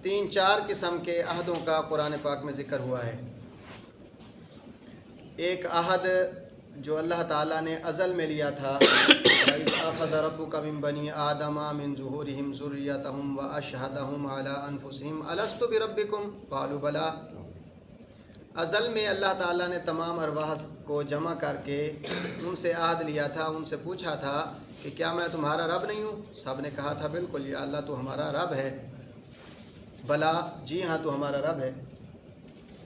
तीन चार किस्म के अहदों का कुरान पाक में ज़िक्र हुआ है। एक अहद जो अल्लाह ताला ने अज़ल में लिया था, वइज़ अख़ज़ रब्बुका मिन बनी आदमा मिन ज़ुहूरिहिम ज़ुर्रियतहुम व अशहदहुम अला अनफुसिहिम अलस्तु बिरब्बिकुम क़ालू बला। अज़ल में अल्लाह ताला ने तमाम अरवाह को जमा करके उनसे अहद लिया था, उनसे पूछा था कि क्या मैं तुम्हारा रब नहीं हूँ? सब ने कहा था बिल्कुल या अल्लाह, तो हमारा रब है। भला, जी हाँ, तो हमारा रब है।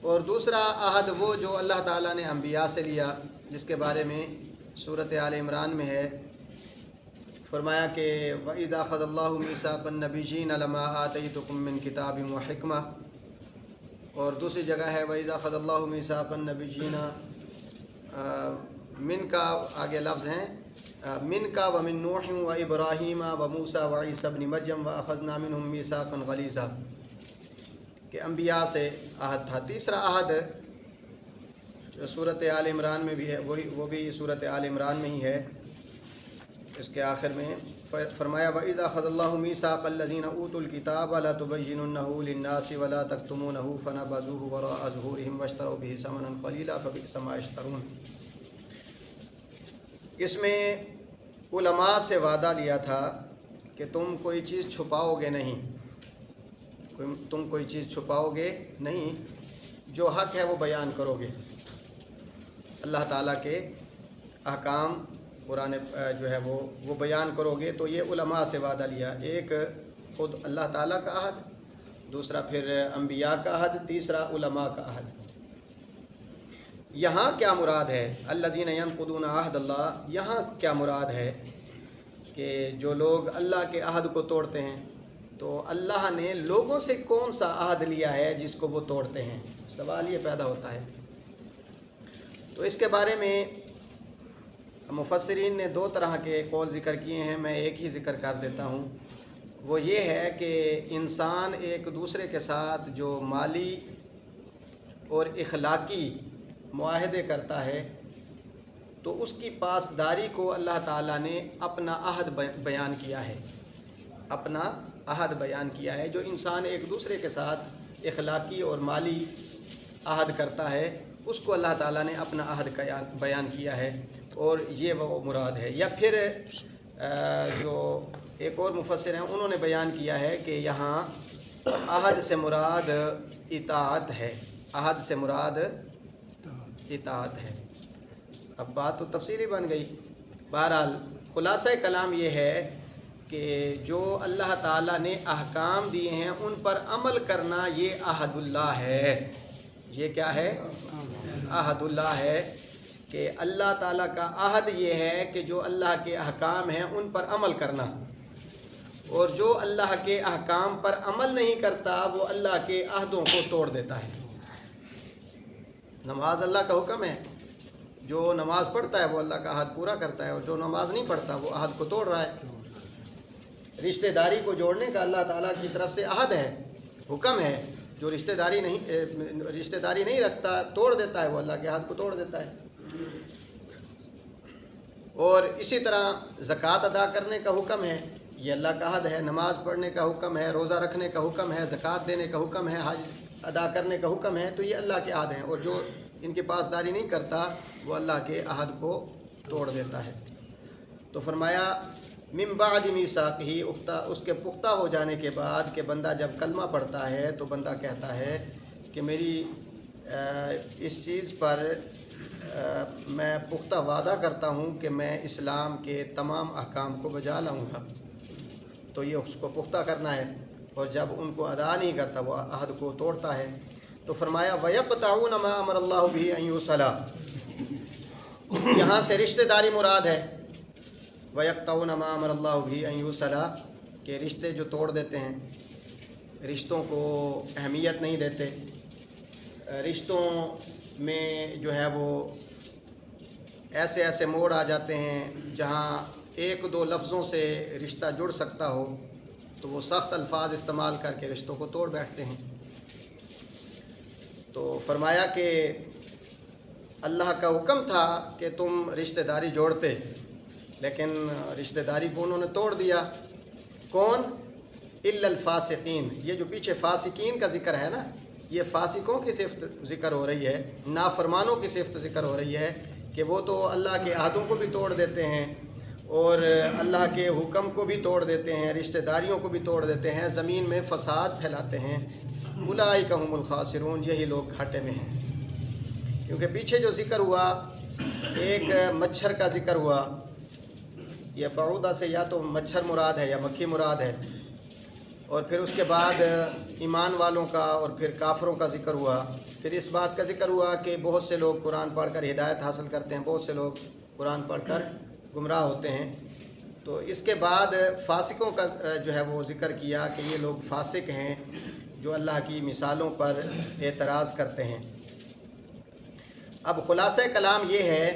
और दूसरा अहद वो जो अल्लाह ताला ने अंबिया से लिया, जिसके बारे में सूरत आल इमरान में है, फरमाया कि वइज़ अख़ज़ल्लाहु मीसाक़न नबिय्यीन लमा आतैतुकुम मिन किताबिन व हिकमा। और दूसरी जगह है वइज़ अख़ज़ल्लाहु मीसाक़न नबिय्यीन मिन का आगे लफ्ज़ हैं मिन का व मिन नूह व इब्राहीम व मूसा व ईसा इब्न मरयम व अख़ज़ना मिनहुम मीसाक़न ग़लीज़ा कि अम्बिया से अहद था। तीसरा अहद जो सूरत आल इमरान में भी है, वो भी सूरत आल इमरान में ही है। इसके आखिर में फरमाया वइज़ अख़ज़ल्लाहु मीसाक़ल्लज़ीना ऊतुल किताब ला तुबय्यिनुन्नहु लिन्नासि व ला तक्तुमूनहु फनबज़ूहु वराअ ज़ुहूरिहिम वश्तरौ बिही समनन क़लीला फ़बिअस मा यश्तरून। इसमें उलमा से वादा लिया था कि तुम कोई चीज़ छुपाओगे नहीं, तुम कोई चीज़ छुपाओगे नहीं, जो हक़ है वो बयान करोगे। अल्लाह ताला के अहकाम कुरान जो है वो बयान करोगे। तो ये उलमा से वादा लिया, एक खुद अल्लाह ताला का अहद, दूसरा फिर अंबिया का अहद, तीसरा उलमा का अहद। यहाँ क्या मुराद है? अल्लज़ीना यनक़ुदूना अहदल्लाह, यहाँ क्या मुराद है कि जो लोग अल्लाह के अहद को तोड़ते हैं, तो अल्लाह ने लोगों से कौन सा अहद लिया है जिसको वो तोड़ते हैं? सवाल ये पैदा होता है। तो इसके बारे में मुफस्सिरीन ने दो तरह के कौल ज़िक्र किए हैं, मैं एक ही ज़िक्र कर देता हूँ। वो ये है कि इंसान एक दूसरे के साथ जो माली और इखलाकी मुआहदे करता है, तो उसकी पासदारी को अल्लाह ताला ने अपना अहद बयान किया है, अपना अहद बयान किया है। जो इंसान एक दूसरे के साथ इखलाकी और माली अहद करता है, उसको अल्लाह ताला ने अपना अहद बयान किया है, और ये वो मुराद है। या फिर जो एक और मुफस्सिर हैं, उन्होंने बयान किया है कि यहाँ अहद से मुराद इताअत है, अहद से मुराद इताअत है। अब बात तो तफसीली बन गई। बहरहाल खुलासा कलाम ये है कि जो अल्लाह ताला ने अहकाम दिए हैं उन पर अमल करना, ये अहदुल्लाह है। ये क्या है? अहदुल्लाह है कि अल्लाह ताला का अहद ये है कि जो अल्लाह के अहकाम हैं उन पर अमल करना, और जो अल्लाह के अहकाम पर अमल नहीं करता वो अल्लाह के अहदों को तोड़ देता है। नमाज अल्लाह का हुक्म है, जो नमाज पढ़ता है वो अल्लाह का अहद पूरा करता है, और जो नमाज नहीं पढ़ता वो अहद को तोड़ रहा है। रिश्तेदारी को जोड़ने का अल्लाह ताला की तरफ से अहद है, हुक्म है। जो रिश्तेदारी नहीं रखता, तोड़ देता है, वो अल्लाह के अहद को तोड़ देता है। और इसी तरह ज़कात अदा करने का हुक्म है, ये अल्लाह का अहद है। नमाज पढ़ने का हुक्म है, रोज़ा रखने का हुक्म है, ज़कात देने का हुक्म है, हज अदा करने का हुक्म है, तो ये अल्लाह के अहद हैं। और जो इनकी पासदारी नहीं करता वो अल्लाह के अहद को तोड़ देता है। तो फरमाया मिन बादि मीसाक़िही, उसके पुख्ता हो जाने के बाद कि बंदा जब कलमा पढ़ता है तो बंदा कहता है कि मेरी इस चीज़ पर मैं पुख्ता वादा करता हूँ कि मैं इस्लाम के तमाम अहकाम को बजा लाऊँगा। तो ये उसको पुख्ता करना है, और जब उनको अदा नहीं करता वो अहद को तोड़ता है। तो फरमाया वयक़तऊन मा अमरल्लाहु बिही अन युसला, यहाँ से रिश्तेदारी मुराद है। वयक़तऊन मा अमरल्लाहु बिही अन युसला, के रिश्ते जो तोड़ देते हैं, रिश्तों को अहमियत नहीं देते, रिश्तों में जो है वो ऐसे ऐसे मोड़ आ जाते हैं जहाँ एक दो लफ्ज़ों से रिश्ता जुड़ सकता हो, तो वो सख्त अल्फाज इस्तेमाल करके रिश्तों को तोड़ बैठते हैं। तो फरमाया कि अल्लाह का हुक्म था कि तुम रिश्तेदारी जोड़ते, लेकिन रिश्तेदारी को उन्होंने तोड़ दिया। कौन? इल्ला अल-फासिकीन, ये जो पीछे फासिकीन का ज़िक्र है ना, ये फासिकों की सिफ़त ज़िक्र हो रही है, नाफरमानों की सिफ़त ज़िक्र हो रही है कि वो तो अल्लाह के अहदों को भी तोड़ देते हैं और अल्लाह के हुक्म को भी तोड़ देते हैं, रिश्तेदारियों को भी तोड़ देते हैं, ज़मीन में फ़साद फैलाते हैं। उलाइका हुमुल खासिरून, यही लोग घाटे में हैं। क्योंकि पीछे जो ज़िक्र हुआ, एक मच्छर का ज़िक्र हुआ, यह बऊदा से या तो मच्छर मुराद है या मक्खी मुराद है, और फिर उसके बाद ईमान वालों का और फिर काफरों का ज़िक्र हुआ। फिर इस बात का ज़िक्र हुआ कि बहुत से लोग कुरान पढ़कर हिदायत हासिल करते हैं, बहुत से लोग कुरान पढ़कर गुमराह होते हैं। तो इसके बाद फासिकों का जो है वो ज़िक्र किया कि ये लोग फासिक हैं जो अल्लाह की मिसालों पर एतराज़ करते हैं। अब खुलासा कलाम ये है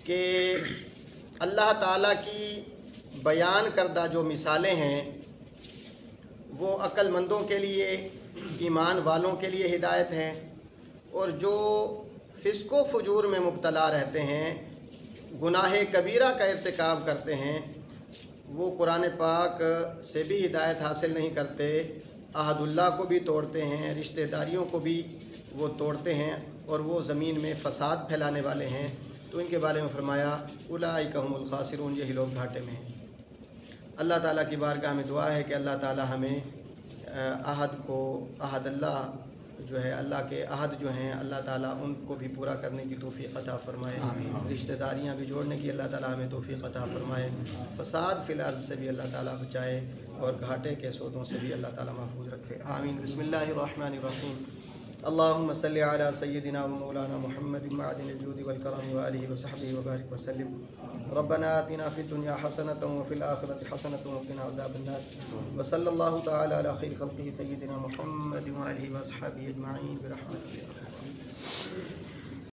कि अल्लाह ताला की बयान करदा जो मिसालें हैं वो अक्लमंदों के लिए, ईमान वालों के लिए हिदायत हैं, और जो फ़िस्को फजूर में मुब्तला रहते हैं, गुनाह कबीरा का इर्तिकाब करते हैं, वो कुरान पाक से भी हिदायत हासिल नहीं करते, अहदुल्लाह को भी तोड़ते हैं, रिश्तेदारियों को भी वो तोड़ते हैं, और वो ज़मीन में फ़साद फैलाने वाले हैं। तो इनके बारे में फरमाया उलाइका हुमुल खासिरून, यही लोग घाटे में हैं। अल्लाह ताला की बारगाह में दुआ है कि अल्लाह ताला हमें अहदुल्लाह जो है, अल्लाह के अहद जो हैं, अल्लाह ताला उनको भी पूरा करने की तौफ़ीक़ अता फ़रमाए, रिश्तेदारियाँ भी जोड़ने की अल्लाह ताला हमें तौफ़ीक़ अता फ़रमाए, फ़साद फ़िल अर्ज़ से भी अल्लाह ताला बचाए, और घाटे के सौदों से भी अल्लाह ताला महफूज रखे। आमीन। बिस्मिल्लाहिर्रहमानिर्रहीम। अल्लाहुम्मा सल्लि अला सय्यिदिना व मौलाना मुहम्मदिन मअदिनिल जूदि वल करम व आलिहि व सहबिहि व बारिक व सल्लिम। रब्बना आतिना फ़िद दुनिया हसनतन व फ़िल आखिरति हसनतन व क़िना अज़ाबन नार। व सल्लल्लाहु तआला अला खैरि ख़ल्क़िहि सय्यिदिना मुहम्मदिन व आलिहि व अस्हाबिहि अजमईन बिरहमतिका।